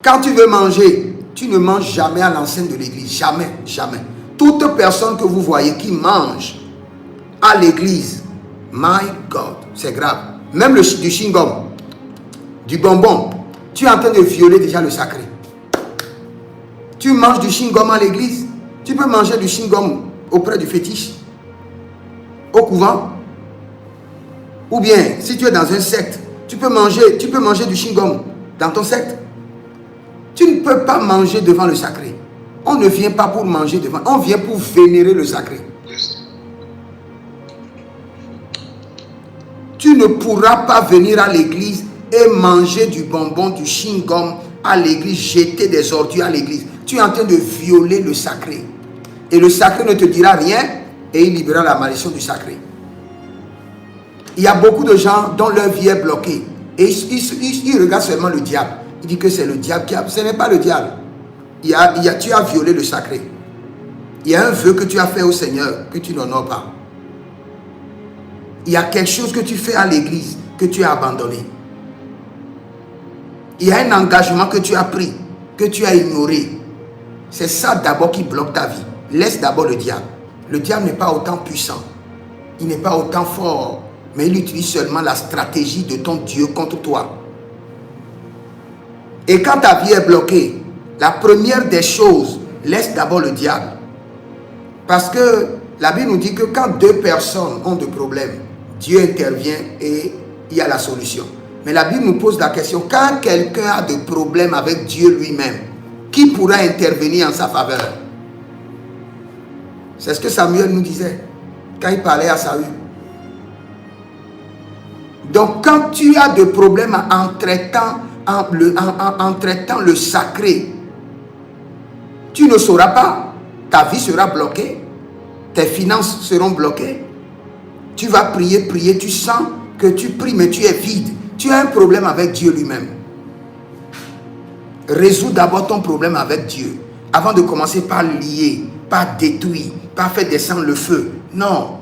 Quand tu veux manger, tu ne manges jamais à l'enceinte de l'église. Jamais, jamais. Toute personne que vous voyez qui mange à l'église, my God, c'est grave. Même du chewing-gum, du bonbon, tu es en train de violer déjà le sacré. Tu manges du chewing-gum à l'église, tu peux manger du chewing-gum auprès du fétiche, au couvent. Ou bien, si tu es dans un secte, tu peux manger du chewing-gum dans ton secte. Tu ne peux pas manger devant le sacré. On ne vient pas pour manger devant, on vient pour vénérer le sacré. Tu ne pourras pas venir à l'église et manger du bonbon, du chewing-gum à l'église, jeter des ordures à l'église. Tu es en train de violer le sacré. Et le sacré ne te dira rien et il libérera la malédiction du sacré. Il y a beaucoup de gens dont leur vie est bloquée. Et ils regardent seulement le diable. Il dit que c'est le diable qui a... Ce n'est pas le diable. Tu as violé le sacré. Il y a un vœu que tu as fait au Seigneur que tu n'honores pas. Il y a quelque chose que tu fais à l'église que tu as abandonné. Il y a un engagement que tu as pris, que tu as ignoré. C'est ça d'abord qui bloque ta vie. Laisse d'abord le diable. Le diable n'est pas autant puissant. Il n'est pas autant fort. Mais il utilise seulement la stratégie de ton Dieu contre toi. Et quand ta vie est bloquée, la première des choses, laisse d'abord le diable. Parce que la Bible nous dit que quand deux personnes ont des problèmes, Dieu intervient et il y a la solution. Mais la Bible nous pose la question, quand quelqu'un a des problèmes avec Dieu lui-même, qui pourra intervenir en sa faveur? C'est ce que Samuel nous disait quand il parlait à Saül. Donc quand tu as des problèmes en traitant le sacré, tu ne sauras pas. Ta vie sera bloquée. Tes finances seront bloquées. Tu vas prier, tu sens que tu pries, mais tu es vide. Tu as un problème avec Dieu lui-même. Résous d'abord ton problème avec Dieu, avant de commencer par lier, par détruire, par faire descendre le feu. Non.